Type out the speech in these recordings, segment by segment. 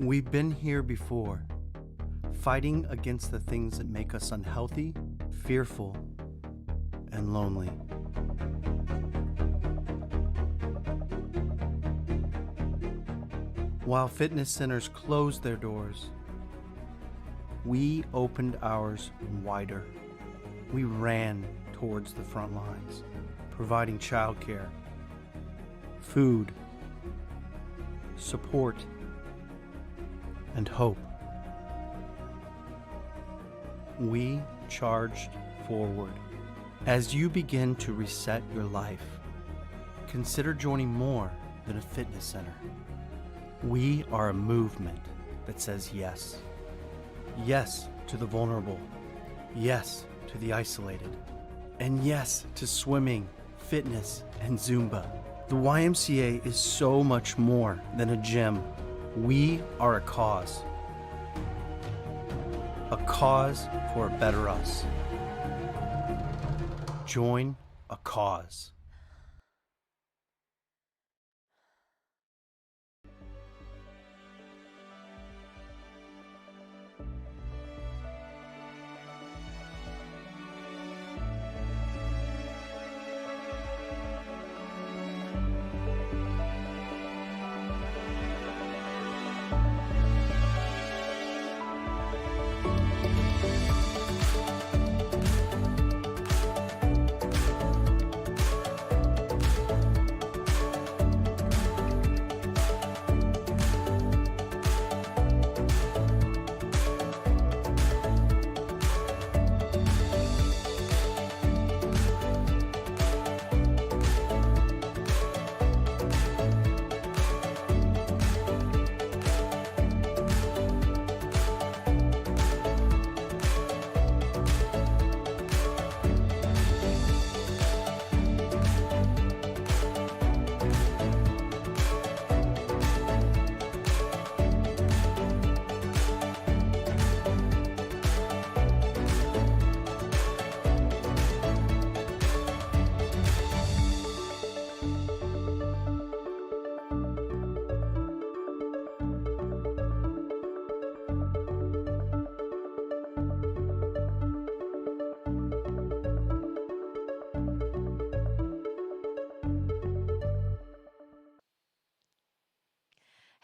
We've been here before, fighting against the things that make us unhealthy, fearful, and lonely. While fitness centers closed their doors, we opened ours wider. We ran towards the front lines, providing childcare, food, support, and hope. We charged forward. As you begin to reset your life, consider joining more than a fitness center. We are a movement that says yes. Yes to the vulnerable. Yes to the isolated. And yes to swimming, fitness, and Zumba. The YMCA is so much more than a gym. We are a cause for a better us. Join a cause.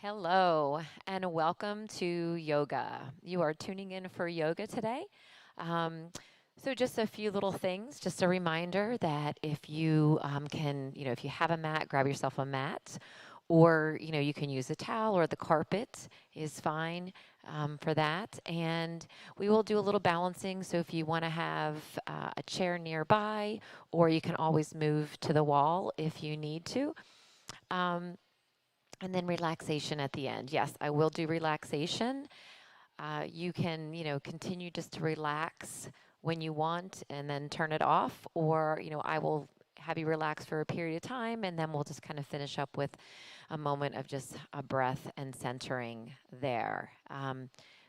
Hello, and welcome to yoga. You are tuning in for yoga today. Um, so, just a few little things. Just a reminder that if you if you have a mat, grab yourself a mat, or you can use a towel or the carpet is fine for that. And we will do a little balancing. So, if you want to have a chair nearby, or you can always move to the wall if you need to. Um, and then relaxation at the end. Yes, I will do relaxation. You can, continue just to relax when you want and then turn it off, or, I will have you relax for a period of time and then we'll just kind of finish up with a moment of just a breath and centering there.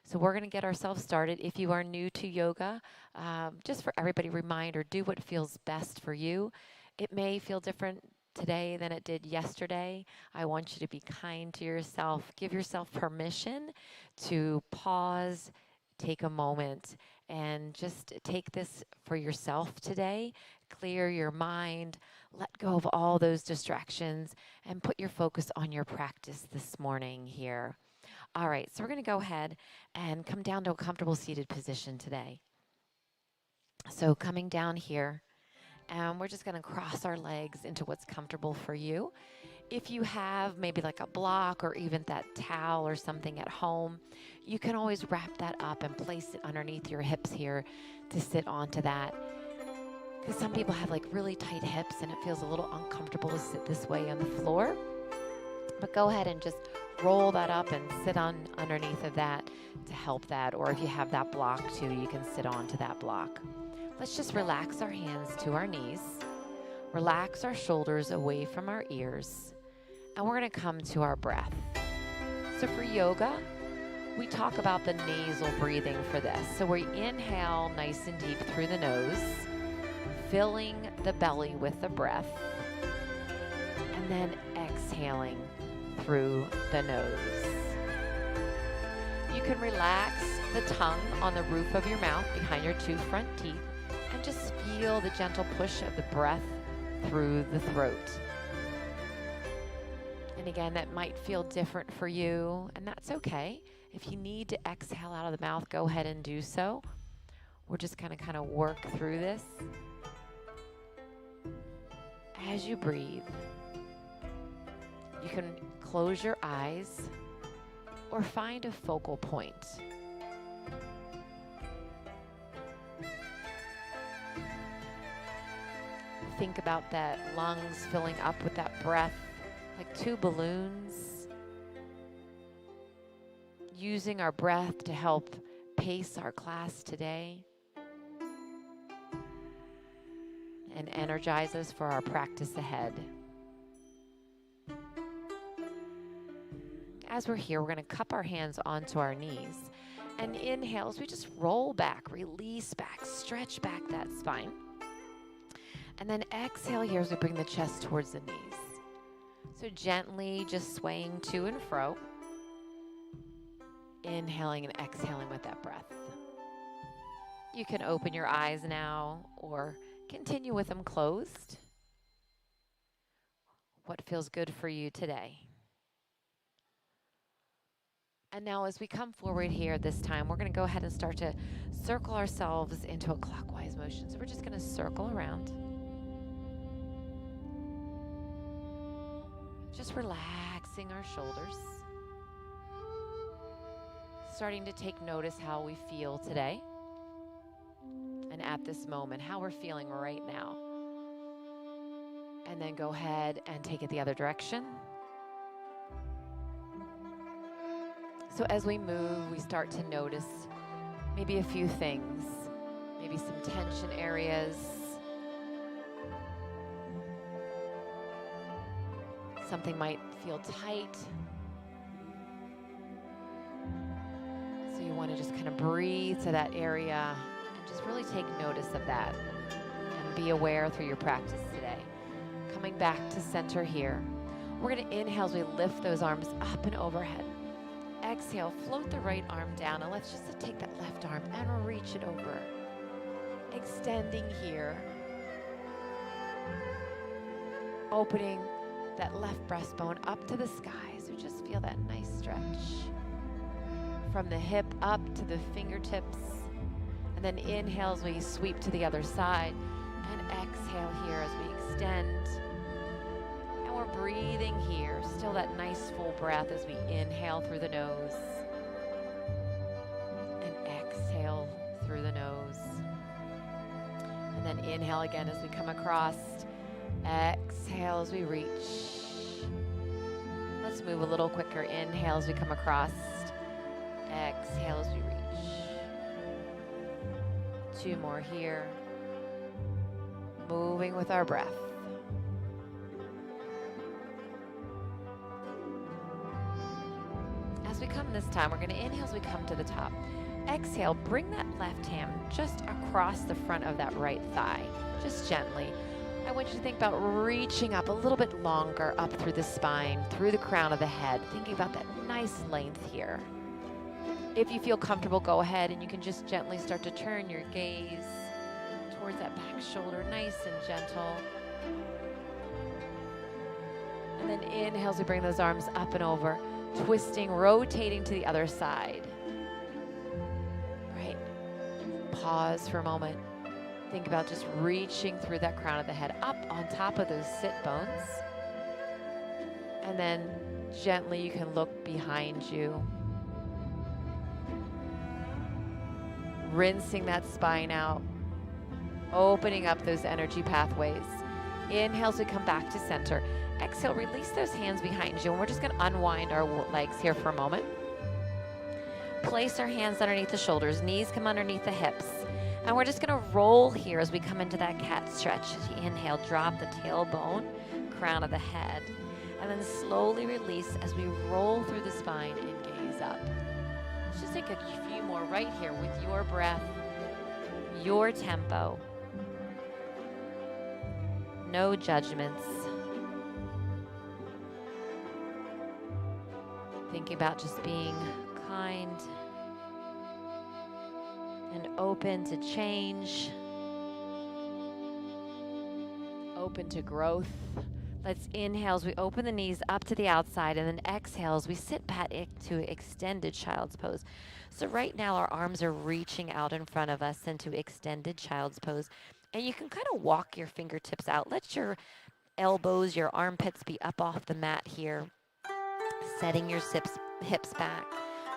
So we're going to get ourselves started. If you are new to yoga, just for everybody, reminder, do what feels best for you. It may feel different today than it did yesterday. I want you to be kind to yourself. Give yourself permission to pause, take a moment, and just take this for yourself today. Clear your mind, let go of all those distractions, and put your focus on your practice this morning here. All right, so we're going to go ahead and come down to a comfortable seated position today. So coming down here, and we're just going to cross our legs into what's comfortable for you. If you have maybe like a block or even that towel or something at home, you can always wrap that up and place it underneath your hips here to sit onto that. Because some people have like really tight hips and it feels a little uncomfortable to sit this way on the floor. But go ahead and just roll that up and sit on underneath of that to help that. Or if you have that block too, you can sit onto that block. Let's just relax our hands to our knees. Relax our shoulders away from our ears. And we're going to come to our breath. So for yoga, we talk about the nasal breathing for this. So we inhale nice and deep through the nose, filling the belly with the breath, and then exhaling through the nose. You can relax the tongue on the roof of your mouth behind your two front teeth and just feel the gentle push of the breath through the throat. And again, that might feel different for you, and that's okay. If you need to exhale out of the mouth, go ahead and do so. We're just going to kind of work through this. As you breathe, you can close your eyes or find a focal point. Think about that lungs filling up with that breath like two balloons. Using our breath to help pace our class today and energize us for our practice ahead. As we're here, we're going to cup our hands onto our knees and inhale as we just roll back, release back, stretch back that spine. And then exhale here as we bring the chest towards the knees. So gently just swaying to and fro. Inhaling and exhaling with that breath. You can open your eyes now or continue with them closed. What feels good for you today? And now as we come forward here this time, we're going to go ahead and start to circle ourselves into a clockwise motion. So we're just going to circle around. Just relaxing our shoulders. Starting to take notice how we feel today. And at this moment, how we're feeling right now. And then go ahead and take it the other direction. So as we move, we start to notice maybe a few things. Maybe some tension areas. Something might feel tight. So you want to just kind of breathe to that area and just really take notice of that and be aware through your practice today. Coming back to center here. We're going to inhale as we lift those arms up and overhead. Exhale, float the right arm down, and let's just take that left arm and reach it over. Extending here. Opening that left breastbone up to the sky. So just feel Feel that nice stretch. From the hip up to the fingertips. And then inhale as we sweep to the other side. And exhale here as we extend. And we're breathing here. Still that nice full breath as we inhale through the nose. And exhale through the nose. And then inhale again as we come across. Exhale as we reach. Let's move a little quicker. Inhale as we come across. Exhale as we reach. 2 more here. Moving with our breath. As we come this time, we're going to inhale as we come to the top. Exhale, bring that left hand just across the front of that right thigh, just gently. I want you to think about reaching up a little bit longer up through the spine, through the crown of the head, thinking about that nice length here. If you feel comfortable, go ahead and you can just gently start to turn your gaze towards that back shoulder, nice and gentle. And then inhale as we bring those arms up and over, twisting, rotating to the other side. Right. Pause for a moment. Think about just reaching through that crown of the head up on top of those sit bones. And then gently you can look behind you. Rinsing that spine out. Opening up those energy pathways. Inhale as we come back to center. Exhale, release those hands behind you. And we're just going to unwind our legs here for a moment. Place our hands underneath the shoulders. Knees come underneath the hips. And we're just going to roll here as we come into that cat stretch. As you inhale, drop the tailbone, crown of the head. And then slowly release as we roll through the spine and gaze up. Let's just take a few more right here with your breath, your tempo. No judgments. Thinking about just being kind and open to change, open to growth. Let's inhale as we open the knees up to the outside, and then exhale as we sit back to extended child's pose. So right now our arms are reaching out in front of us into extended child's pose, and you can kind of walk your fingertips out. Let your elbows, your armpits be up off the mat here, setting your hips back.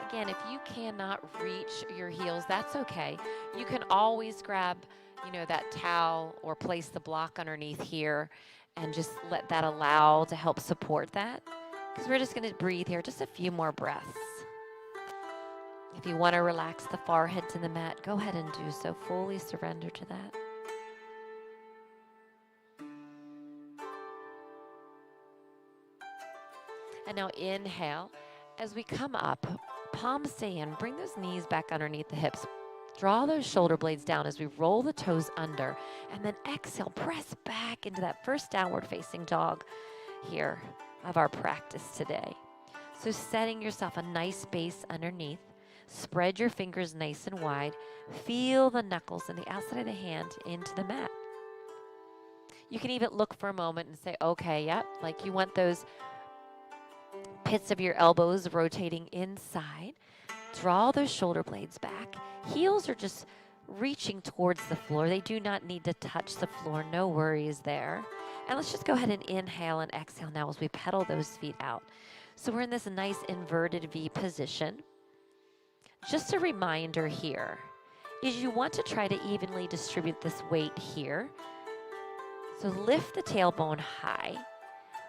Again, if you cannot reach your heels, that's okay. You can always grab, that towel or place the block underneath here and just let that allow to help support that. Because we're just going to breathe here just a few more breaths. If you want to relax the forehead to the mat, go ahead and do so. Fully surrender to that. And now inhale. As we come up, palms stay in. Bring those knees back underneath the hips. Draw those shoulder blades down as we roll the toes under. And then exhale, press back into that first downward facing dog here of our practice today. So setting yourself a nice base underneath. Spread your fingers nice and wide. Feel the knuckles and the outside of the hand into the mat. You can even look for a moment and say, okay, yep, like you want those pits of your elbows rotating inside. Draw those shoulder blades back. Heels are just reaching towards the floor. They do not need to touch the floor. No worries there. And let's just go ahead and inhale and exhale now as we pedal those feet out. So we're in this nice inverted V position. Just a reminder here is you want to try to evenly distribute this weight here. So lift the tailbone high.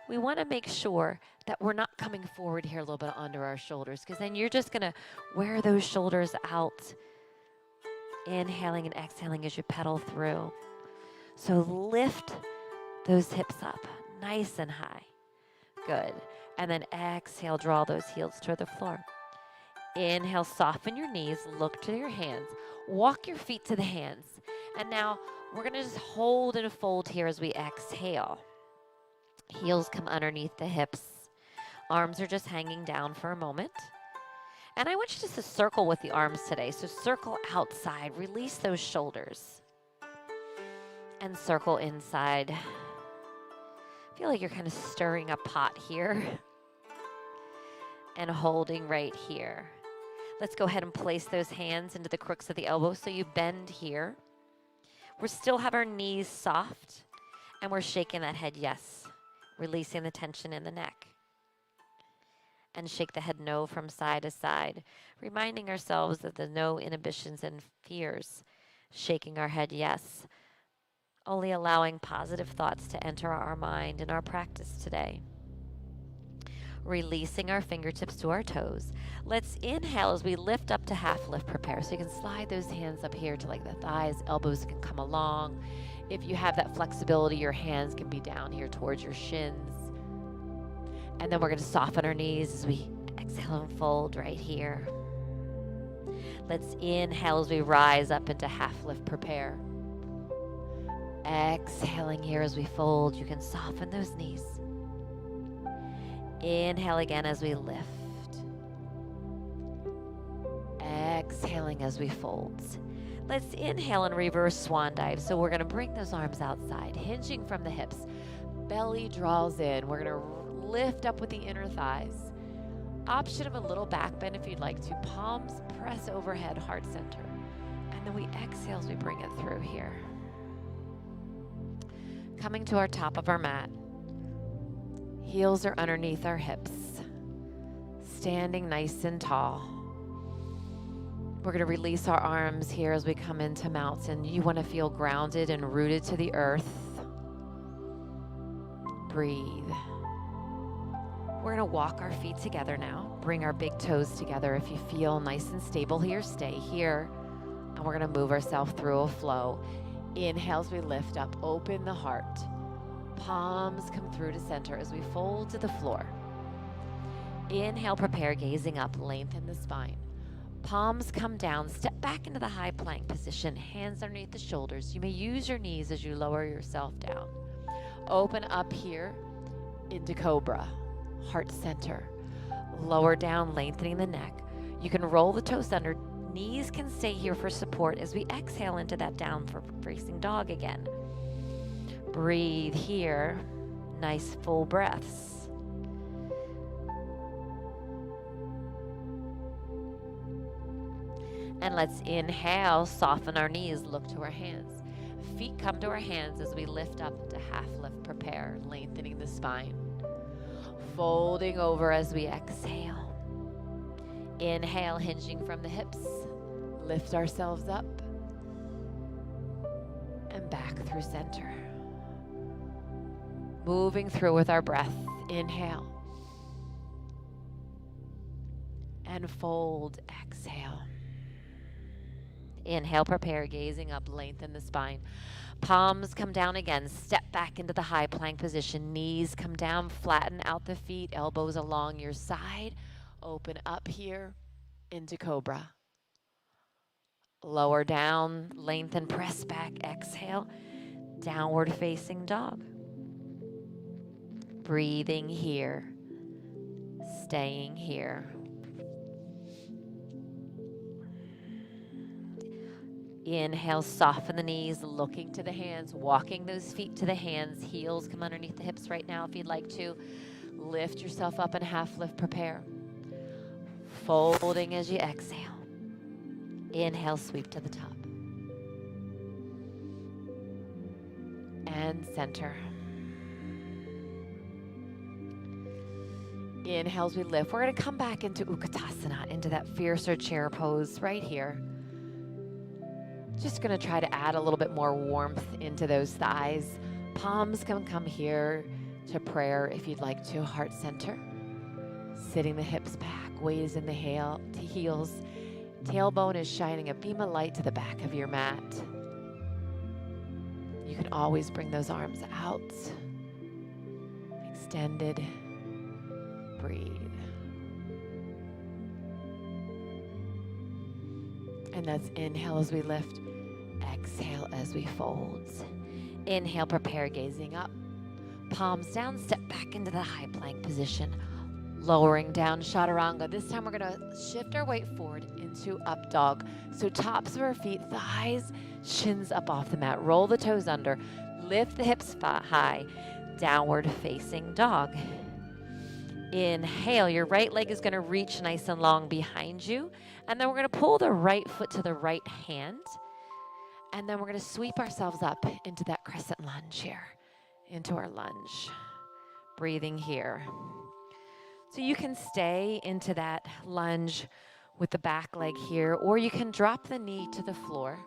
We want to make sure that we're not coming forward here a little bit under our shoulders, because then you're just going to wear those shoulders out. Inhaling and exhaling as you pedal through. So lift those hips up nice and high. Good. And then exhale, draw those heels toward the floor. Inhale, soften your knees, look to your hands. Walk your feet to the hands. And now we're going to just hold and fold here as we exhale. Heels come underneath the hips. Arms are just hanging down for a moment. And I want you just to circle with the arms today. So circle outside. Release those shoulders. And circle inside. Feel like you're kind of stirring a pot here. and holding right here. Let's go ahead and place those hands into the crooks of the elbows so you bend here. We still have our knees soft, and we're shaking that head yes, releasing the tension in the neck. And shake the head no from side to side, reminding ourselves that there's no inhibitions and fears. Shaking our head yes, only allowing positive thoughts to enter our mind in our practice today. Releasing our fingertips to our toes. Let's inhale as we lift up to half lift prepare. So you can slide those hands up here to like the thighs, elbows can come along. If you have that flexibility, your hands can be down here towards your shins. And then we're going to soften our knees as we exhale and fold right here. Let's inhale as we rise up into half lift prepare. Exhaling here as we fold. You can soften those knees. Inhale again as we lift. Exhaling as we fold. Let's inhale and reverse swan dive. So we're going to bring those arms outside, hinging from the hips. Belly draws in. We're going to lift up with the inner thighs. Option of a little back bend if you'd like to. Palms press overhead, heart center. And then we exhale as we bring it through here. Coming to our top of our mat. Heels are underneath our hips. Standing nice and tall. We're going to release our arms here as we come into mountain. You want to feel grounded and rooted to the earth. Breathe. We're going to walk our feet together now. Bring our big toes together. If you feel nice and stable here, stay here. And we're going to move ourselves through a flow. Inhale as we lift up. Open the heart. Palms come through to center as we fold to the floor. Inhale, prepare, gazing up, lengthen the spine. Palms come down, step back into the high plank position, hands underneath the shoulders. You may use your knees as you lower yourself down. Open up here into cobra, heart center. Lower down, lengthening the neck. You can roll the toes under. Knees can stay here for support as we exhale into that downward facing dog again. Breathe here. Nice full breaths. And let's inhale, soften our knees, look to our hands. Feet come to our hands as we lift up to half lift prepare, lengthening the spine. Folding over as we exhale. Inhale, hinging from the hips. Lift ourselves up. And back through center. Moving through with our breath. Inhale. And fold. Exhale. Inhale, prepare, gazing up, lengthen the spine. Palms come down again. Step back into the high plank position. Knees come down, flatten out the feet, elbows along your side. Open up here into cobra. Lower down, lengthen, press back, exhale. Downward facing dog. Breathing here. Staying here. Inhale, soften the knees, looking to the hands, walking those feet to the hands. Heels come underneath the hips right now if you'd like to. Lift yourself up and half lift, prepare. Folding as you exhale. Inhale, sweep to the top. And center. Inhale as we lift. We're going to come back into Utkatasana, into that fiercer chair pose right here. Just going to try to add a little bit more warmth into those thighs. Palms can come here to prayer if you'd like to. Heart center. Sitting the hips back, weight is in the heels. Tailbone is shining a beam of light to the back of your mat. You can always bring those arms out. Extended. Breathe. And that's inhale as we lift. Exhale as we fold. Inhale, prepare, gazing up. Palms down, step back into the high plank position. Lowering down, chaturanga. This time we're going to shift our weight forward into up dog. So tops of our feet, thighs, shins up off the mat. Roll the toes under. Lift the hips high. Downward facing dog. Inhale, your right leg is going to reach nice and long behind you. And then we're going to pull the right foot to the right hand. And then we're going to sweep ourselves up into that crescent lunge here, into our lunge. Breathing here. So you can stay into that lunge with the back leg here, or you can drop the knee to the floor,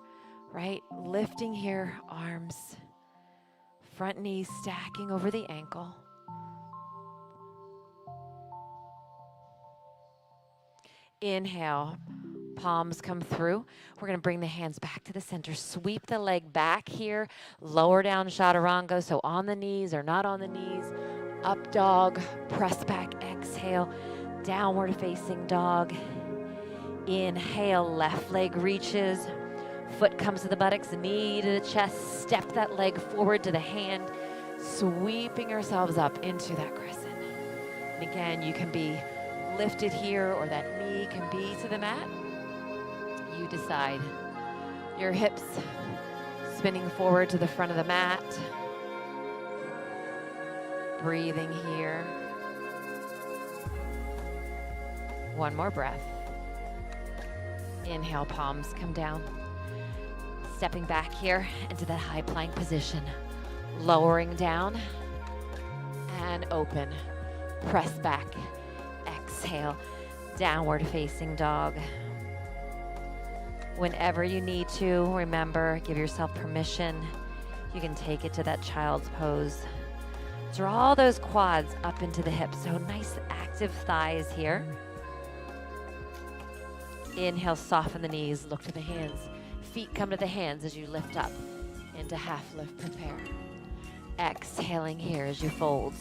right? Lifting here, arms, front knee stacking over the ankle. Inhale, palms come through. We're going to bring the hands back to the center. Sweep the leg back here, lower down chaturanga, so on the knees or not on the knees. Up dog, press back, exhale, downward facing dog. Inhale, left leg reaches, foot comes to the buttocks, knee to the chest, step that leg forward to the hand, sweeping ourselves up into that crescent. And again, you can be lifted here or that knee can be to the mat. You decide. Your hips spinning forward to the front of the mat. Breathing here. One more breath. Inhale, palms come down. Stepping back here into that high plank position. Lowering down and open. Press back. Exhale, downward facing dog. Whenever you need to, remember, give yourself permission. You can take it to that child's pose. Draw those quads up into the hips, so nice active thighs here. Inhale, soften the knees, look to the hands. Feet come to the hands as you lift up into half lift, prepare. Exhaling here as you fold.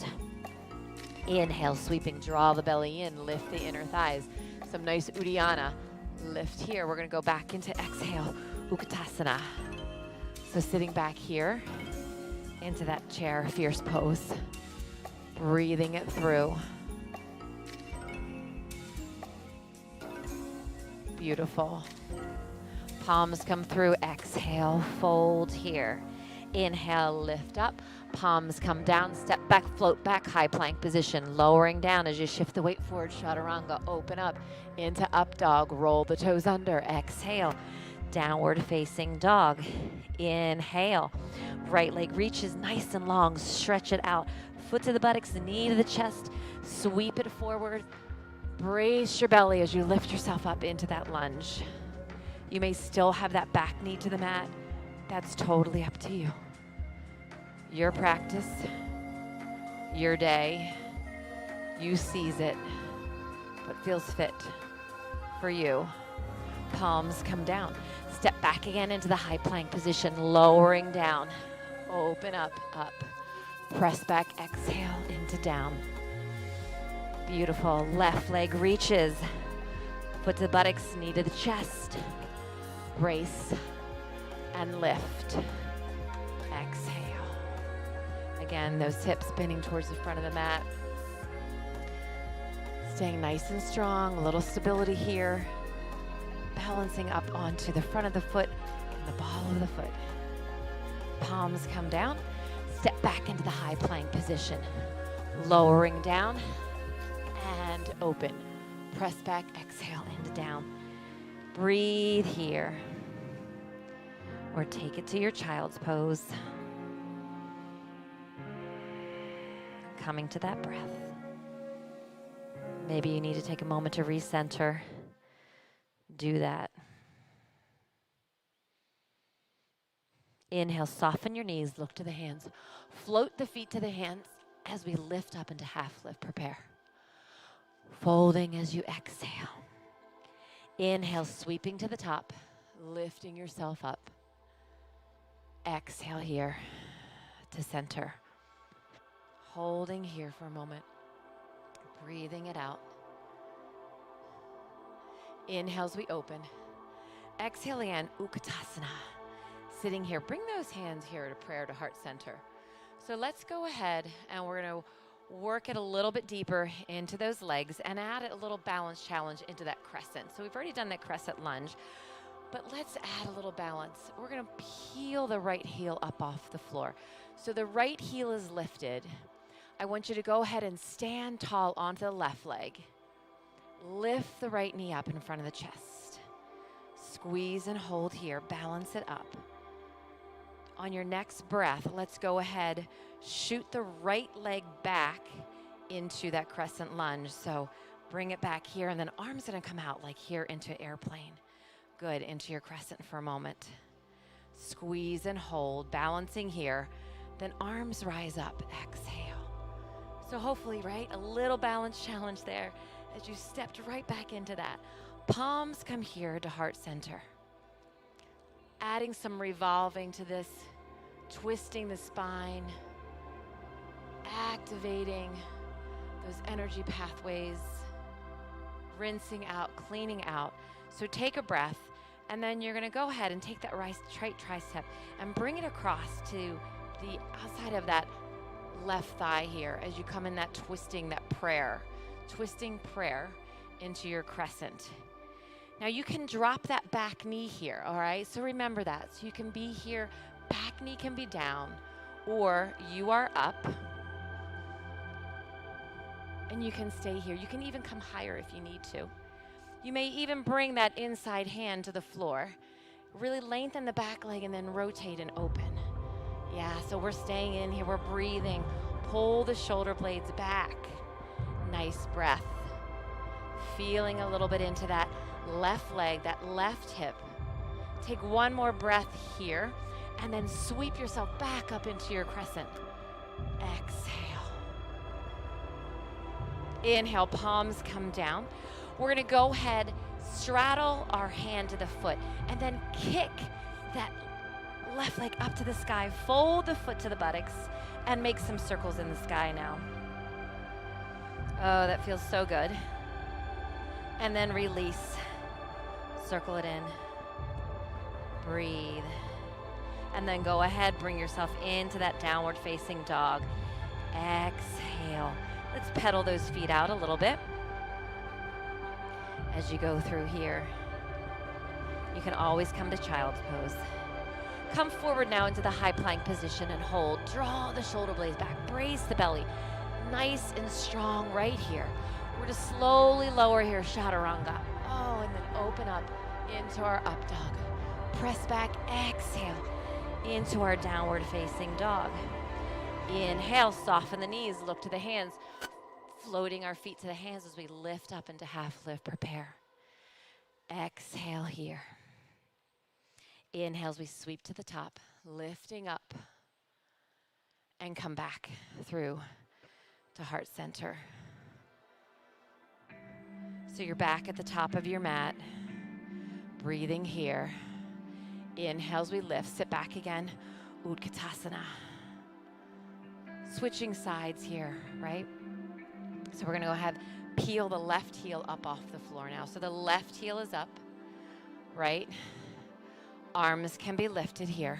Inhale, sweeping, draw the belly in, lift the inner thighs. Some nice Uddiyana. Lift here. We're going to go back into exhale, Utkatasana. So sitting back here into that chair, fierce pose. Breathing it through. Beautiful. Palms come through. Exhale, fold here. Inhale, lift up. Palms come down, step back, float back, high plank position, lowering down as you shift the weight forward, chaturanga, open up into up dog, roll the toes under, exhale, downward facing dog, inhale, right leg reaches nice and long, stretch it out, foot to the buttocks, the knee to the chest, sweep it forward, brace your belly as you lift yourself up into that lunge. You may still have that back knee to the mat, that's totally up to you. Your practice, your day, you seize it, what feels fit for you. Palms come down. Step back again into the high plank position, lowering down. Open up, up. Press back, exhale into down. Beautiful. Left leg reaches. Foot to the buttocks, knee to the chest. Brace and lift. Exhale. Again, those hips bending towards the front of the mat. Staying nice and strong, a little stability here. Balancing up onto the front of the foot and the ball of the foot. Palms come down. Step back into the high plank position. Lowering down and open. Press back, exhale into down. Breathe here. Or take it to your child's pose. Coming to that breath. Maybe you need to take a moment to recenter. Do that. Inhale, soften your knees, look to the hands. Float the feet to the hands as we lift up into half lift, prepare. Folding as you exhale. Inhale, sweeping to the top, lifting yourself up. Exhale here to center. Holding here for a moment. Breathing it out. Inhale as we open. Exhale again, Utkatasana. Sitting here, bring those hands here to prayer to heart center. So let's go ahead and we're going to work it a little bit deeper into those legs and add a little balance challenge into that crescent. So we've already done that crescent lunge, but let's add a little balance. We're going to peel the right heel up off the floor. So the right heel is lifted. I want you to go ahead and stand tall onto the left leg. Lift the right knee up in front of the chest. Squeeze and hold here. Balance it up. On your next breath, let's go ahead. Shoot the right leg back into that crescent lunge. So bring it back here, and then arms going to come out like here into airplane. Good, into your crescent for a moment. Squeeze and hold, balancing here. Then arms rise up, exhale. So hopefully, right, a little balance challenge there as you stepped right back into that. Palms come here to heart center. Adding some revolving to this, twisting the spine, activating those energy pathways, rinsing out, cleaning out. So take a breath, and then you're going to go ahead and take that right tricep and bring it across to the outside of that left thigh here as you come in that twisting prayer into your crescent. Now you can drop that back knee here, all right? So remember that. So you can be here, back knee can be down, or you are up, and you can stay here. You can even come higher if you need to. You may even bring that inside hand to the floor. Really lengthen the back leg and then rotate and open. Yeah, so we're staying in here, we're breathing. Pull the shoulder blades back. Nice breath. Feeling a little bit into that left leg, that left hip. Take one more breath here, and then sweep yourself back up into your crescent. Exhale. Inhale, palms come down. We're gonna go ahead, straddle our hand to the foot, and then kick that left leg up to the sky. Fold the foot to the buttocks and make some circles in the sky now. Oh, that feels so good. And then release. Circle it in. Breathe. And then go ahead, bring yourself into that downward facing dog. Exhale. Let's pedal those feet out a little bit as you go through here. You can always come to child's pose. Come forward now into the high plank position and hold. Draw the shoulder blades back. Brace the belly. Nice and strong right here. We're to slowly lower here, chaturanga. Oh, and then open up into our up dog. Press back, exhale, into our downward facing dog. Inhale, soften the knees, look to the hands. Floating our feet to the hands as we lift up into half lift, prepare. Exhale here. Inhale as we sweep to the top, lifting up, and come back through to heart center. So you're back at the top of your mat, breathing here. Inhale as we lift, sit back again, Utkatasana. Switching sides here, right? So we're gonna go ahead, peel the left heel up off the floor now. So the left heel is up, right? Arms can be lifted here.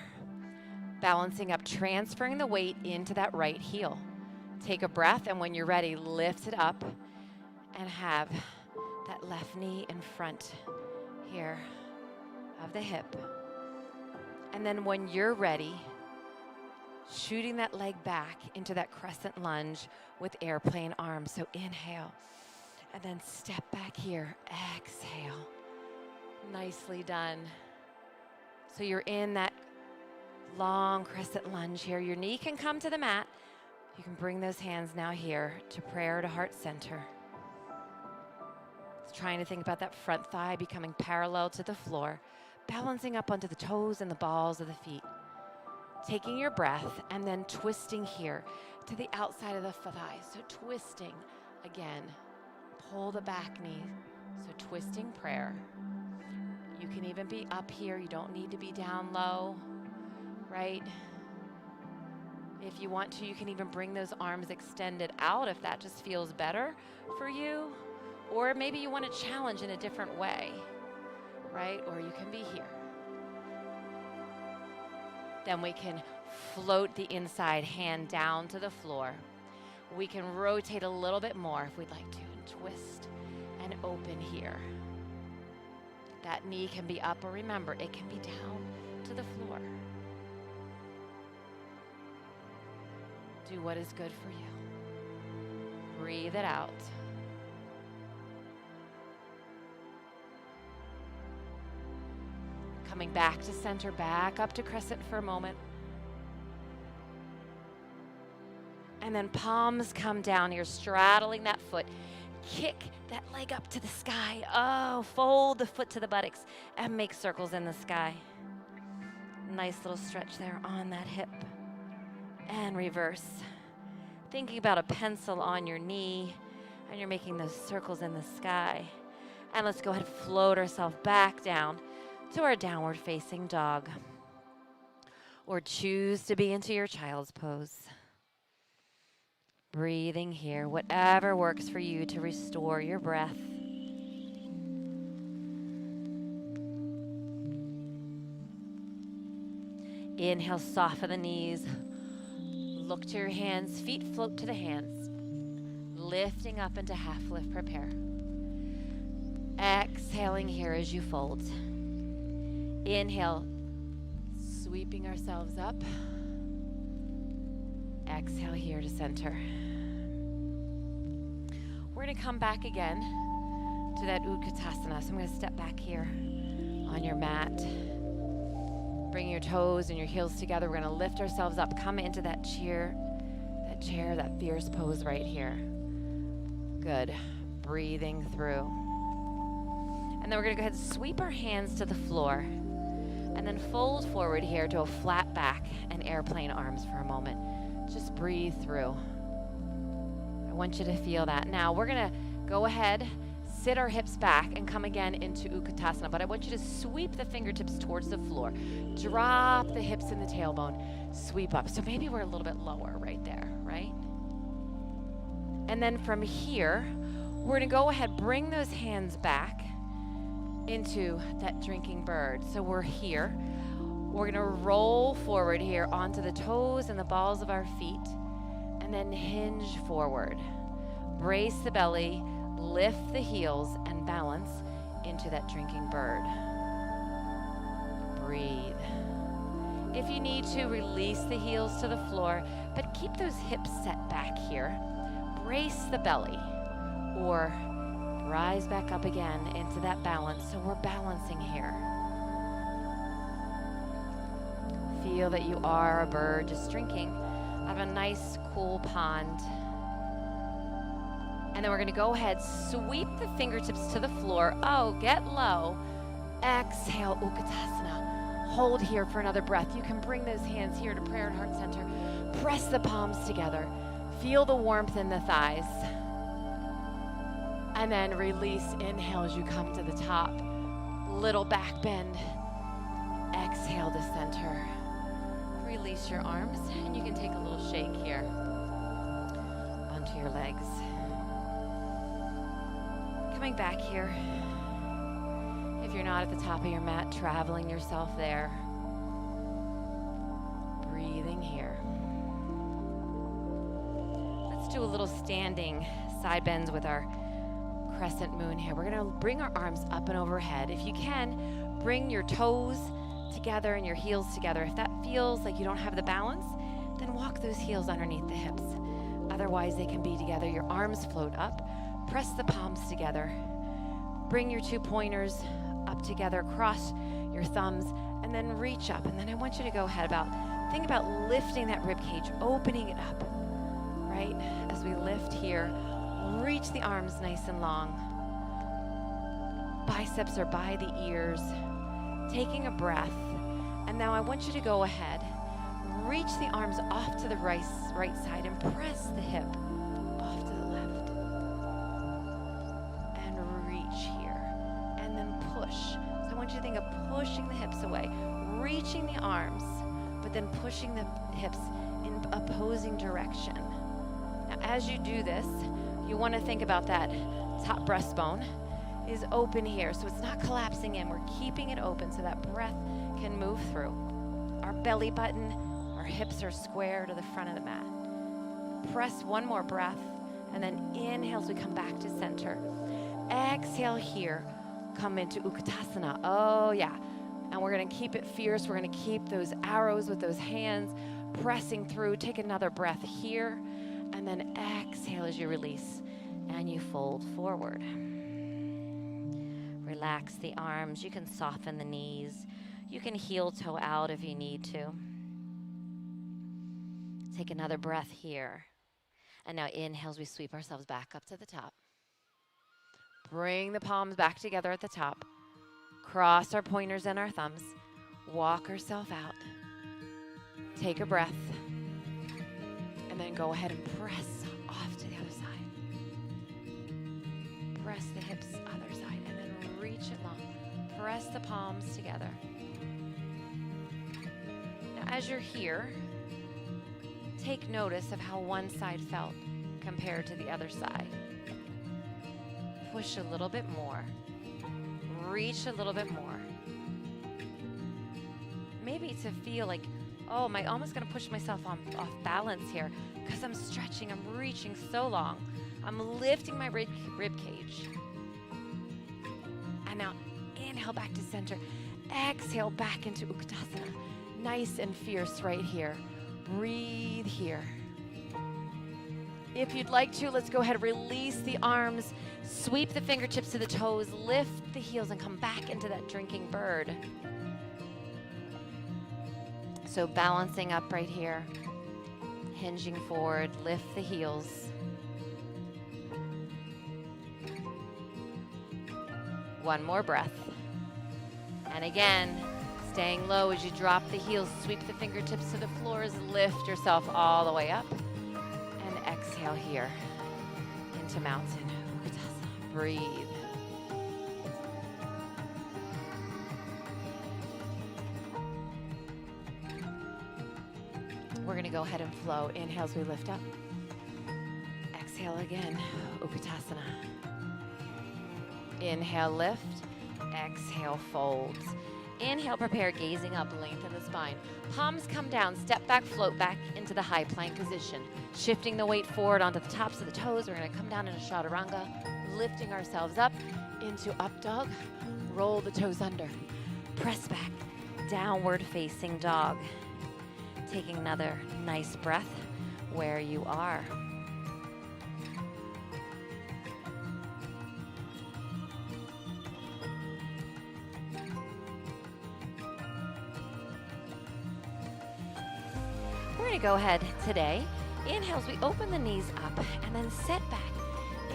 Balancing up, transferring the weight into that right heel. Take a breath, and when you're ready, lift it up and have that left knee in front here of the hip. And then when you're ready, shooting that leg back into that crescent lunge with airplane arms. So inhale, and then step back here, exhale. Nicely done. So you're in that long crescent lunge here. Your knee can come to the mat. You can bring those hands now here to prayer to heart center. It's trying to think about that front thigh becoming parallel to the floor, balancing up onto the toes and the balls of the feet. Taking your breath and then twisting here to the outside of the thigh. So twisting again. Pull the back knee. So twisting prayer. You can even be up here. You don't need to be down low, right? If you want to, you can even bring those arms extended out if that just feels better for you. Or maybe you want to challenge in a different way, right? Or you can be here. Then we can float the inside hand down to the floor. We can rotate a little bit more if we'd like to, and twist and open here. That knee can be up, or remember, it can be down to the floor. Do what is good for you. Breathe it out. Coming back to center, back up to crescent for a moment. And then palms come down. You're straddling that foot. Kick that leg up to the sky. Oh, fold the foot to the buttocks and make circles in the sky. Nice little stretch there on that hip. And reverse. Thinking about a pencil on your knee, and you're making those circles in the sky. And let's go ahead and float ourselves back down to our downward facing dog. Or choose to be into your child's pose. Breathing here, whatever works for you to restore your breath. Inhale, soften the knees. Look to your hands, feet float to the hands. Lifting up into half lift, prepare. Exhaling here as you fold. Inhale, sweeping ourselves up. Exhale here to center. We're going to come back again to that Utkatasana. So I'm going to step back here on your mat. Bring your toes and your heels together. We're going to lift ourselves up. Come into that chair, that fierce pose right here. Good. Breathing through. And then we're going to go ahead and sweep our hands to the floor. And then fold forward here to a flat back and airplane arms for a moment. Just breathe through. I want you to feel that. Now we're going to go ahead, sit our hips back and come again into Utkatasana. But I want you to sweep the fingertips towards the floor. Drop the hips in the tailbone. Sweep up. So maybe we're a little bit lower right there, right? And then from here, we're going to go ahead, bring those hands back into that drinking bird. So we're here. We're going to roll forward here onto the toes and the balls of our feet, and then hinge forward. Brace the belly, lift the heels, and balance into that drinking bird. Breathe. If you need to, release the heels to the floor, but keep those hips set back here. Brace the belly, or rise back up again into that balance. So we're balancing here. Feel that you are a bird just drinking out of a nice, cool pond. And then we're going to go ahead, sweep the fingertips to the floor. Oh, get low. Exhale, Utkatasana. Hold here for another breath. You can bring those hands here to prayer and heart center. Press the palms together. Feel the warmth in the thighs. And then release. Inhale as you come to the top. Little back bend. Exhale to center. Release your arms, and you can take a little shake here onto your legs. Coming back here. If you're not at the top of your mat, traveling yourself there. Breathing here. Let's do a little standing side bends with our crescent moon here. We're going to bring our arms up and overhead. If you can, bring your toes together and your heels together. If that feels like you don't have the balance, then walk those heels underneath the hips. Otherwise, they can be together. Your arms float up. Press the palms together. Bring your 2 pointers up together. Cross your thumbs and then reach up. And then I want you to go ahead think about lifting that rib cage, opening it up, right? As we lift here, reach the arms nice and long. Biceps are by the ears. Taking a breath, and now I want you to go ahead, reach the arms off to the right side and press the hip off to the left. And reach here, and then push. So I want you to think of pushing the hips away, reaching the arms, but then pushing the hips in opposing direction. Now as you do this, you want to think about that top breastbone is open here, so it's not collapsing in. We're keeping it open so that breath can move through. Our belly button, our hips are square to the front of the mat. Press one more breath, and then inhale as we come back to center. Exhale here, come into Utkatasana. Oh yeah, and we're going to keep it fierce. We're going to keep those arrows with those hands pressing through. Take another breath here, And then exhale as you release and you fold forward. Relax the arms. You can soften the knees. You can heel toe out if you need to. Take another breath here. And now inhale as we sweep ourselves back up to the top. Bring the palms back together at the top. Cross our pointers and our thumbs. Walk ourselves out. Take a breath. And then go ahead and press off to the other side. Press the hips other side and then reach it long. Press the palms together. Now as you're here, take notice of how one side felt compared to the other side. Push a little bit more. Reach a little bit more. Maybe to feel like, oh, am I almost going to push myself off balance here because I'm stretching, I'm reaching so long. I'm lifting my rib cage. And now inhale back to center. Exhale back into Uttanasana. Nice and fierce right here. Breathe here. If you'd like to, let's go ahead and release the arms. Sweep the fingertips to the toes. Lift the heels and come back into that drinking bird. So balancing up right here. Hinging forward. Lift the heels. One more breath. And again, staying low as you drop the heels. Sweep the fingertips to the floors. Lift yourself all the way up. And exhale here into mountain. Uttanasana. Breathe. We're going to go ahead and flow. Inhale as we lift up. Exhale again. Uttanasana. Inhale, lift. Exhale, fold. Inhale, prepare, gazing up, lengthen the spine. Palms come down, step back, float back into the high plank position. Shifting the weight forward onto the tops of the toes. We're going to come down into chaturanga, lifting ourselves up into up dog. Roll the toes under. Press back, downward facing dog. Taking another nice breath where you are. We're going to go ahead today. Inhale as we open the knees up and then set back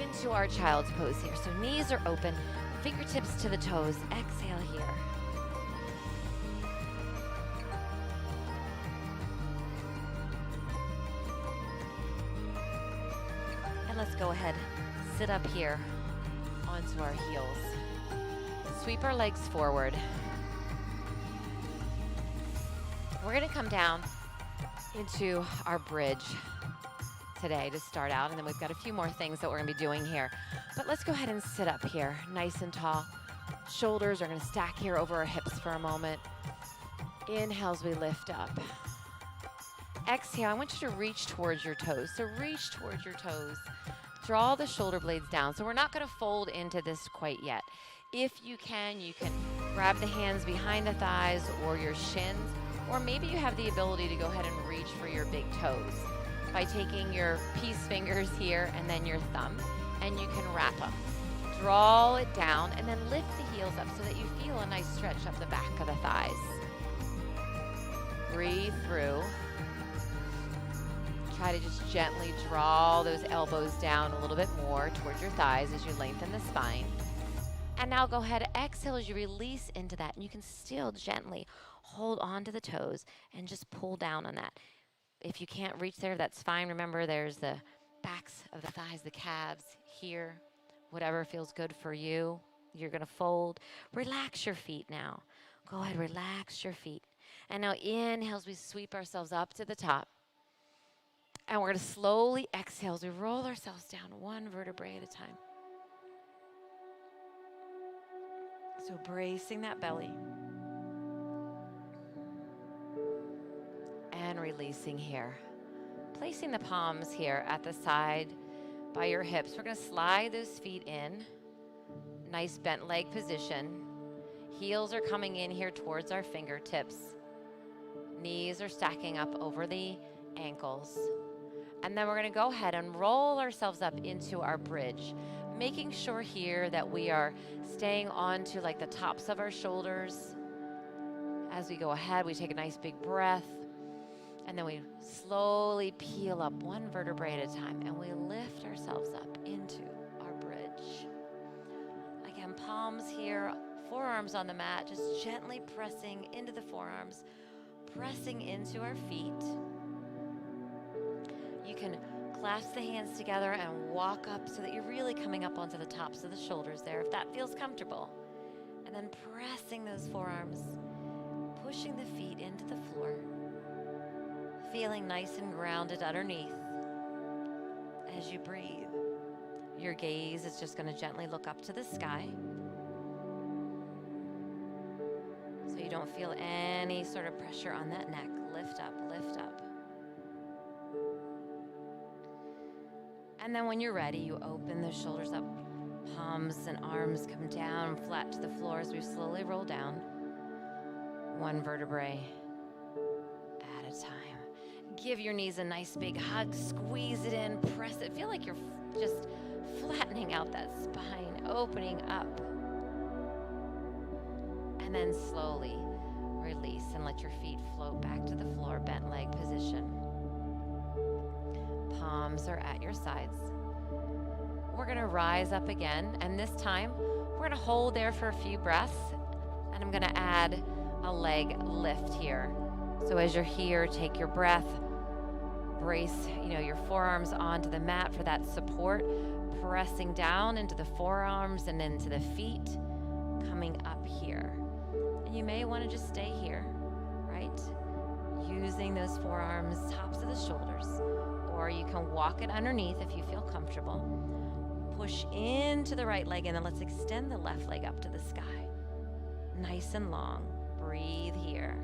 into our child's pose here. So knees are open, fingertips to the toes. Exhale here. And let's go ahead, sit up here onto our heels. Sweep our legs forward. We're going to come down into our bridge today to start out, and then we've got a few more things that we're going to be doing here. But let's go ahead and sit up here nice and tall. Shoulders are going to stack here over our hips for a moment. Inhale as we lift up. Exhale, I want you to reach towards your toes. So reach towards your toes. Draw the shoulder blades down. So we're not going to fold into this quite yet. If you can grab the hands behind the thighs or your shins. Or maybe you have the ability to go ahead and reach for your big toes by taking your peace fingers here and then your thumb, and you can wrap them. Draw it down and then lift the heels up so that you feel a nice stretch up the back of the thighs. Breathe through. Try to just gently draw those elbows down a little bit more towards your thighs as you lengthen the spine. And now go ahead, exhale as you release into that, and you can still gently hold on to the toes and just pull down on that. If you can't reach there, that's fine. Remember, there's the backs of the thighs, the calves here, whatever feels good for you. You're going to fold. Relax your feet now. Go ahead, relax your feet. And now inhale as we sweep ourselves up to the top. And we're going to slowly exhale as we roll ourselves down one vertebrae at a time. So bracing that belly. And releasing here. Placing the palms here at the side by your hips. We're going to slide those feet in. Nice bent leg position. Heels are coming in here towards our fingertips. Knees are stacking up over the ankles. And then we're gonna go ahead and roll ourselves up into our bridge, making sure here that we are staying onto like the tops of our shoulders. As we go ahead, we take a nice big breath, and then we slowly peel up one vertebrae at a time, and we lift ourselves up into our bridge. Again, palms here, forearms on the mat, just gently pressing into the forearms, pressing into our feet. You can clasp the hands together and walk up so that you're really coming up onto the tops of the shoulders there, if that feels comfortable. And then pressing those forearms, pushing the feet into the floor, feeling nice and grounded underneath. As you breathe, your gaze is just going to gently look up to the sky, so you don't feel any sort of pressure on that neck. Lift up, lift up. And then when you're ready, you open the shoulders up, palms and arms come down flat to the floor as we slowly roll down, one vertebrae at a time. Give your knees a nice big hug, squeeze it in, press it. Feel like you're just flattening out that spine, opening up. And then slowly release and let your feet float back to the floor, bent leg position. Palms are at your sides. We're gonna rise up again, and this time we're gonna hold there for a few breaths, and I'm gonna add a leg lift here. So as you're here, take your breath, brace, your forearms onto the mat for that support, pressing down into the forearms and into the feet, coming up here. And you may want to just stay here, right? Using those forearms, tops of the shoulders, or you can walk it underneath if you feel comfortable. Push into the right leg, and then let's extend the left leg up to the sky. Nice and long. Breathe here.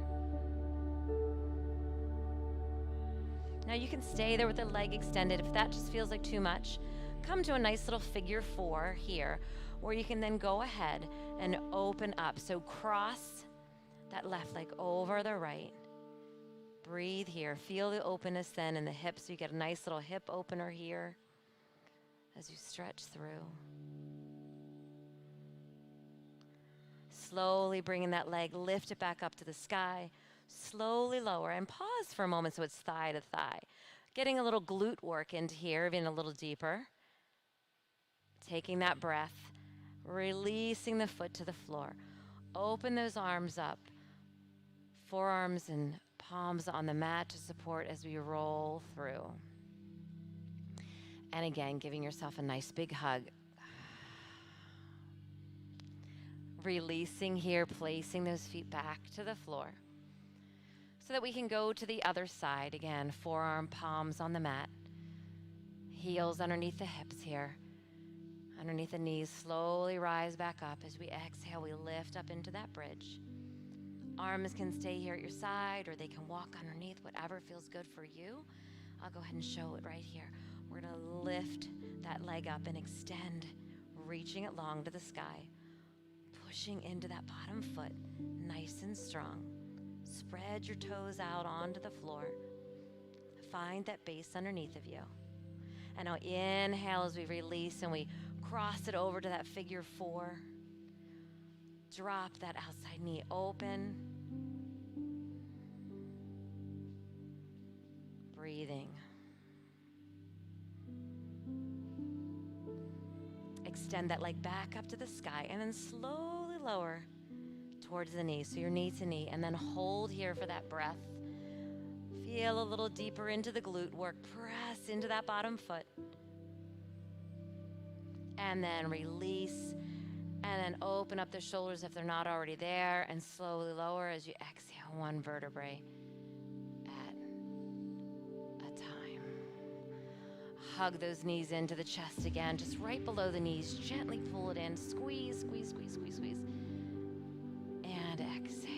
Now you can stay there with the leg extended. If that just feels like too much, come to a nice little figure 4 here, where you can then go ahead and open up. So cross that left leg over the right. Breathe here. Feel the openness then in the hips. So you get a nice little hip opener here as you stretch through. Slowly bringing that leg, lift it back up to the sky. Slowly lower and pause for a moment so it's thigh to thigh. Getting a little glute work into here, even a little deeper. Taking that breath, releasing the foot to the floor. Open those arms up. Forearms and palms on the mat to support as we roll through. And again, giving yourself a nice big hug. Releasing here, placing those feet back to the floor so that we can go to the other side. Again, forearm, palms on the mat. Heels underneath the hips here. Underneath the knees, slowly rise back up. As we exhale, we lift up into that bridge. Arms can stay here at your side, or they can walk underneath, whatever feels good for you. I'll go ahead and show it right here. We're gonna lift that leg up and extend, reaching it long to the sky. Pushing into that bottom foot, nice and strong. Spread your toes out onto the floor. Find that base underneath of you. And now inhale as we release and we cross it over to that figure 4. Drop that outside knee open. Breathing. Extend that leg back up to the sky and then slowly lower towards the knee. So your knee to knee, and then hold here for that breath. Feel a little deeper into the glute work. Press into that bottom foot. And then release. And then open up the shoulders if they're not already there, and slowly lower as you exhale one vertebrae at a time. Hug those knees into the chest again, just right below the knees. Gently pull it in. Squeeze, squeeze, squeeze, squeeze, squeeze. And exhale.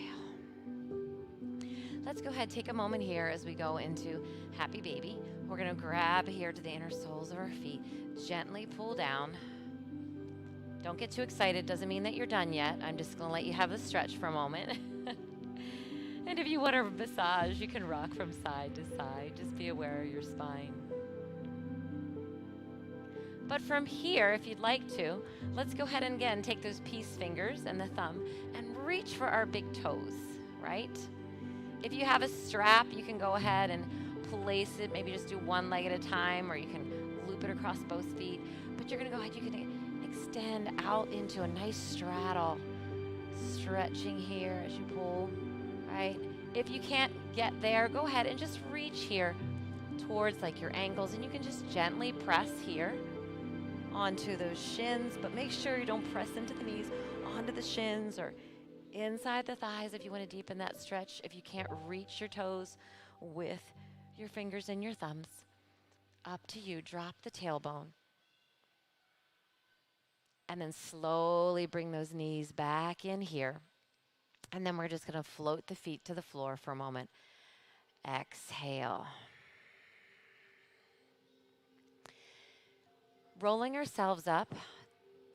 Let's go ahead, take a moment here as we go into Happy Baby. We're going to grab here to the inner soles of our feet. Gently pull down. Don't get too excited. Doesn't mean that you're done yet. I'm just going to let you have the stretch for a moment. And if you want a massage, you can rock from side to side. Just be aware of your spine. But from here, if you'd like to, let's go ahead and again take those peace fingers and the thumb and reach for our big toes, right? If you have a strap, you can go ahead and place it, maybe just do one leg at a time, or you can loop it across both feet. But you're gonna go ahead, you can extend out into a nice straddle, stretching here as you pull, right? If you can't get there, go ahead and just reach here towards like your ankles, and you can just gently press here onto those shins, but make sure you don't press into the knees, onto the shins or inside the thighs if you want to deepen that stretch. If you can't reach your toes with your fingers and your thumbs, up to you. Drop the tailbone. And then slowly bring those knees back in here. And then we're just going to float the feet to the floor for a moment. Exhale. Rolling ourselves up,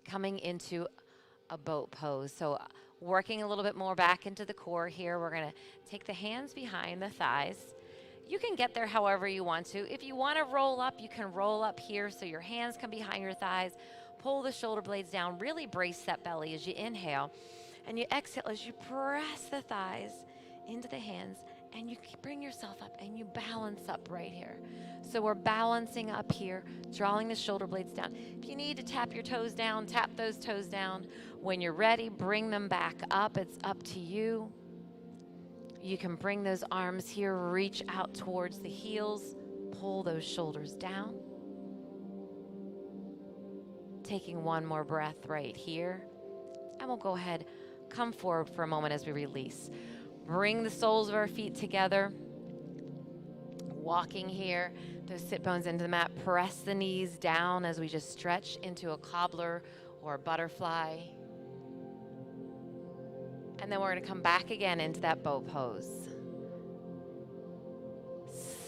coming into a boat pose. So working a little bit more back into the core here. We're going to take the hands behind the thighs. You can get there however you want to. If you want to roll up, you can roll up here so your hands come behind your thighs. Pull the shoulder blades down. Really brace that belly as you inhale. And you exhale as you press the thighs into the hands. And you bring yourself up and you balance up right here. So we're balancing up here, drawing the shoulder blades down. If you need to tap your toes down, tap those toes down. When you're ready, bring them back up. It's up to you. You can bring those arms here, reach out towards the heels, pull those shoulders down. Taking one more breath right here. And we'll go ahead, come forward for a moment as we release. Bring the soles of our feet together. Walking here, those sit bones into the mat. Press the knees down as we just stretch into a cobbler or a butterfly. And then we're going to come back again into that boat pose.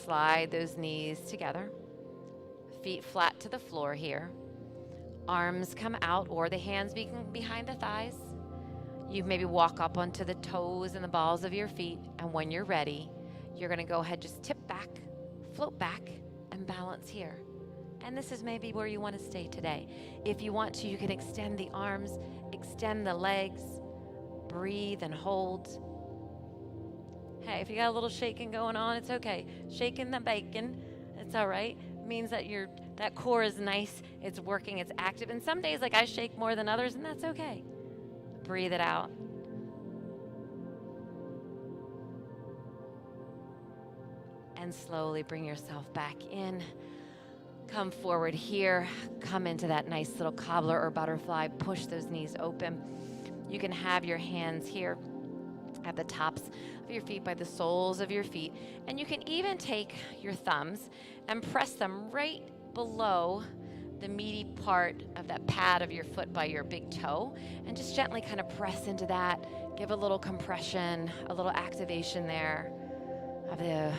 Slide those knees together. Feet flat to the floor here. Arms come out or the hands behind the thighs. You maybe walk up onto the toes and the balls of your feet. And when you're ready, you're going to go ahead, just tip back, float back, and balance here. And this is maybe where you want to stay today. If you want to, you can extend the arms, extend the legs, breathe and hold. Hey, if you got a little shaking going on, it's okay. Shaking the bacon, it's all right. It means that that core is nice, it's working, it's active. And some days, like I shake more than others, and that's okay. Breathe it out. And slowly bring yourself back in. Come forward here. Come into that nice little cobbler or butterfly. Push those knees open. You can have your hands here at the tops of your feet, by the soles of your feet. And you can even take your thumbs and press them right below the meaty part of that pad of your foot by your big toe. And just gently kind of press into that. Give a little compression, a little activation there of the...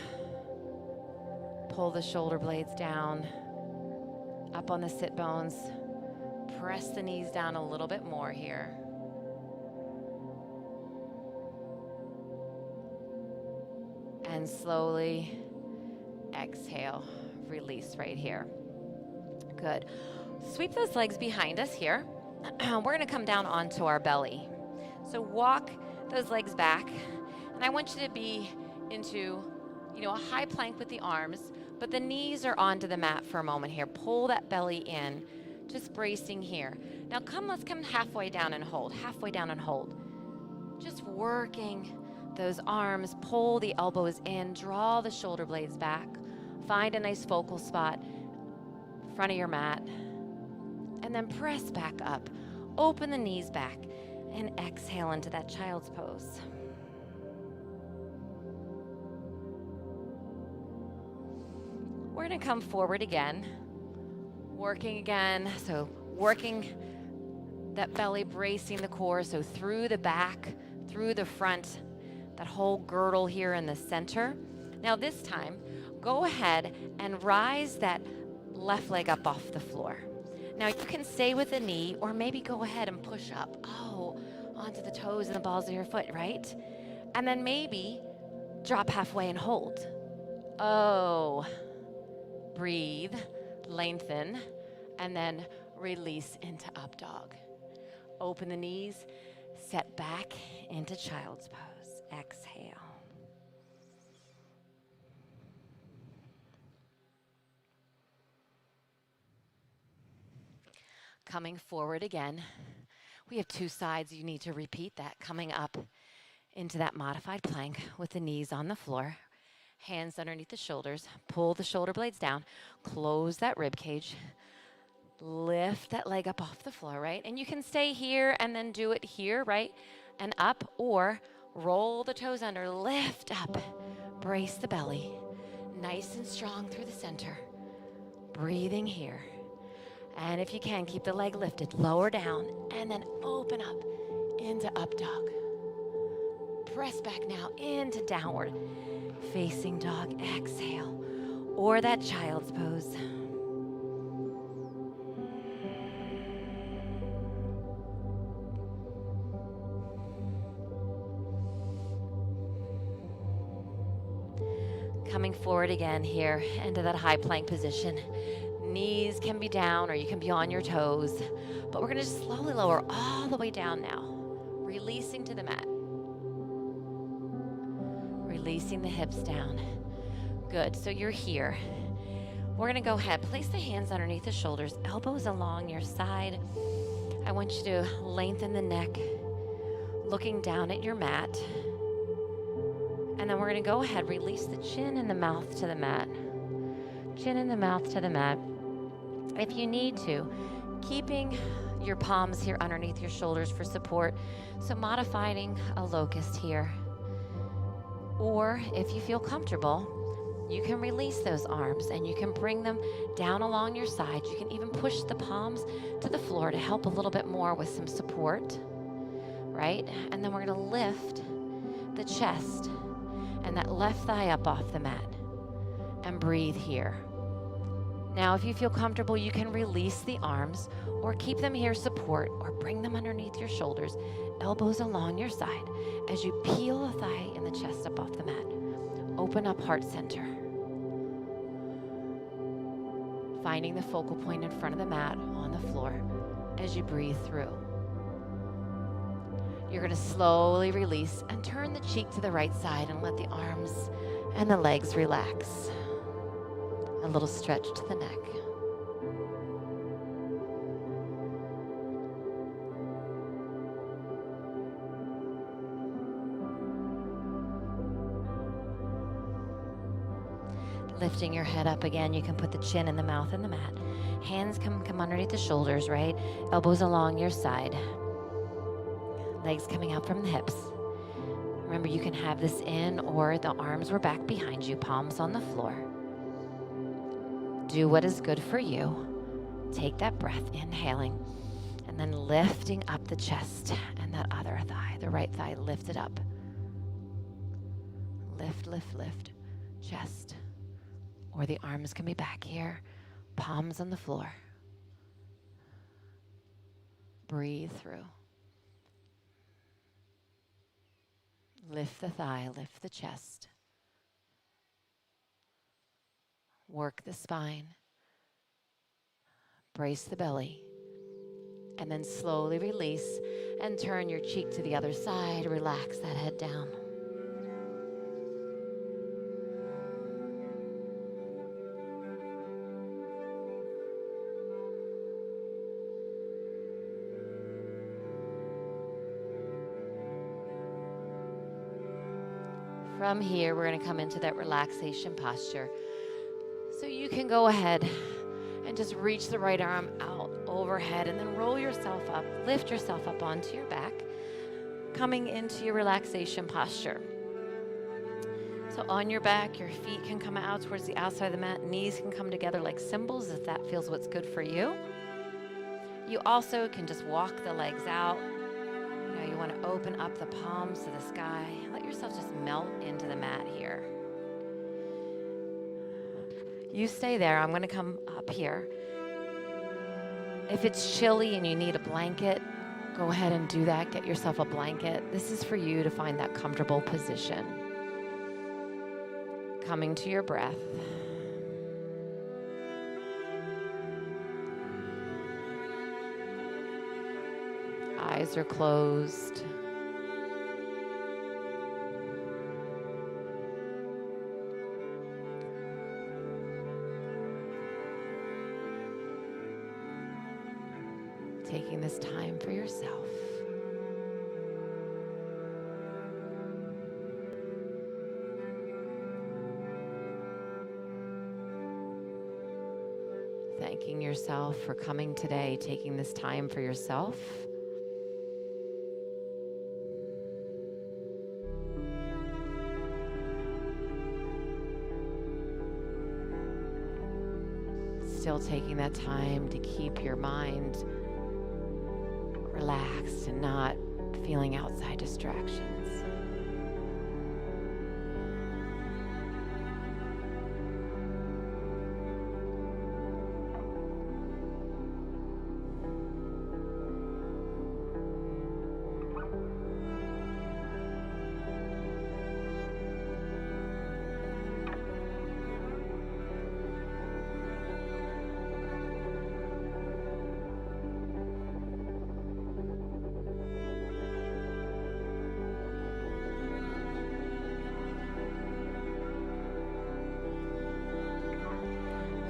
Pull the shoulder blades down, up on the sit bones. Press the knees down a little bit more here. And slowly exhale, release right here. Good. Sweep those legs behind us here. We're going to come down onto our belly. So walk those legs back. And I want you to be into, a high plank with the arms. But the knees are onto the mat for a moment here. Pull that belly in, just bracing here. Now let's come halfway down and hold, halfway down and hold. Just working those arms, pull the elbows in, draw the shoulder blades back. Find a nice focal spot, front of your mat. And then press back up, open the knees back, and exhale into that child's pose. We're going to come forward again, working again. So working that belly, bracing the core. So through the back, through the front, that whole girdle here in the center. Now this time, go ahead and rise that left leg up off the floor. Now you can stay with the knee or maybe go ahead and push up. Onto the toes and the balls of your foot, right? And then maybe drop halfway and hold. Breathe, lengthen, and then release into up dog. Open the knees, set back into child's pose. Exhale. Coming forward again. We have 2 sides. You need to repeat that. Coming up into that modified plank with the knees on the floor. Hands underneath the shoulders. Pull the shoulder blades down. Close that rib cage. Lift that leg up off the floor, right? And you can stay here and then do it here, right? And up, or roll the toes under, lift up, brace the belly, nice and strong through the center. Breathing here. And if you can, keep the leg lifted, lower down, and then open up into up dog. Press back now into downward facing dog. Exhale, or that child's pose. Coming forward again here into that high plank position. Knees can be down or you can be on your toes, but we're going to just slowly lower all the way down now, releasing to the mat. Releasing the hips down. Good, so you're here. We're going to go ahead, place the hands underneath the shoulders, elbows along your side. I want you to lengthen the neck, looking down at your mat. And then we're going to go ahead, release the chin and the mouth to the mat. Chin and the mouth to the mat. If you need to, keeping your palms here underneath your shoulders for support. So modifying a locust here. Or if you feel comfortable, you can release those arms and you can bring them down along your side. You can even push the palms to the floor to help a little bit more with some support, right? And then we're going to lift the chest and that left thigh up off the mat and breathe here. Now, if you feel comfortable, you can release the arms or keep them here support or bring them underneath your shoulders, elbows along your side as you peel the thigh and the chest up off the mat. Open up heart center. Finding the focal point in front of the mat on the floor as you breathe through. You're going to slowly release and turn the cheek to the right side and let the arms and the legs relax. A little stretch to the neck. Lifting your head up again, you can put the chin and the mouth in the mat. Hands come underneath the shoulders, right? Elbows along your side. Legs coming out from the hips. Remember, you can have this in or the arms were back behind you, palms on the floor. Do what is good for you. Take that breath, inhaling, and then lifting up the chest and that other thigh, the right thigh, lift it up. Lift, lift, lift, chest. Or the arms can be back here, palms on the floor. Breathe through. Lift the thigh, lift the chest. Work the spine. Brace the belly. And then slowly release and turn your cheek to the other side. Relax that head down. From here, we're going to come into that relaxation posture. So you can go ahead and just reach the right arm out overhead and then roll yourself up, lift yourself up onto your back, coming into your relaxation posture. So on your back, your feet can come out towards the outside of the mat, knees can come together like cymbals if that feels what's good for you. You also can just walk the legs out. You want to open up the palms to the sky. Let yourself just melt into the mat here. You stay there. I'm going to come up here. If it's chilly and you need a blanket, go ahead and do that. Get yourself a blanket. This is for you to find that comfortable position. Coming to your breath. eyes are closed. Taking this time for yourself. Thanking yourself for coming today, taking this time for yourself. Still taking that time to keep your mind relaxed and not feeling outside distractions.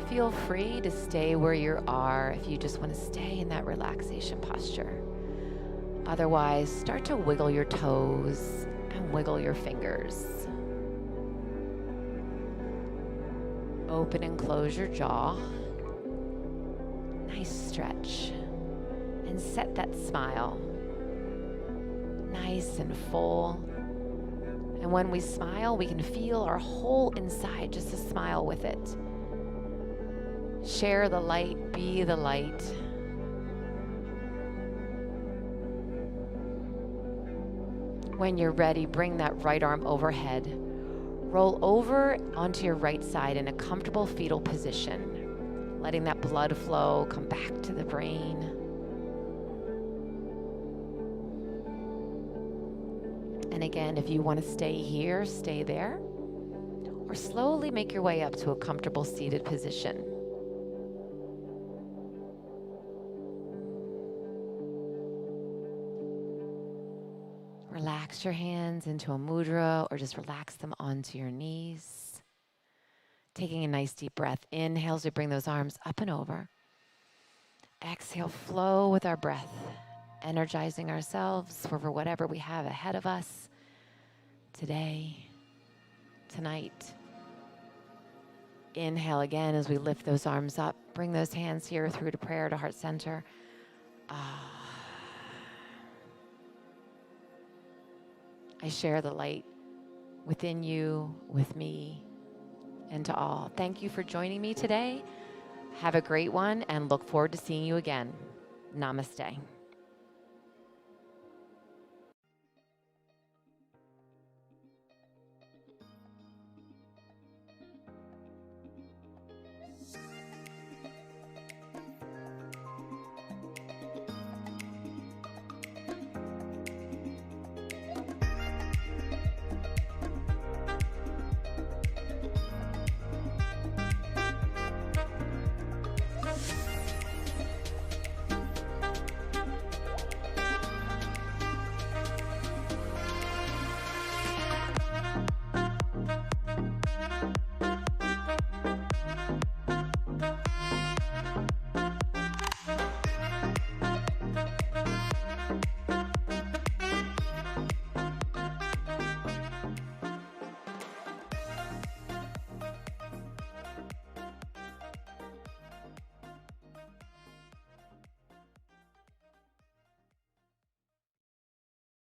Feel free to stay where you are if you just want to stay in that relaxation posture. Otherwise, start to wiggle your toes and wiggle your fingers. Open and close your jaw. Nice stretch. And set that smile. Nice and full. And when we smile, we can feel our whole inside just to smile with it. Share the light, be the light. When you're ready, bring that right arm overhead. Roll over onto your right side in a comfortable fetal position, letting that blood flow come back to the brain. And again, if you want to stay here, stay there, or slowly make your way up to a comfortable seated position. Relax your hands into a mudra or just relax them onto your knees. Taking a nice deep breath. Inhale as we bring those arms up and over. Exhale, flow with our breath, energizing ourselves for whatever we have ahead of us today, tonight. Inhale again as we lift those arms up. Bring those hands here through to prayer to heart center. I share the light within you, with me, and to all. Thank you for joining me today. Have a great one and look forward to seeing you again. Namaste.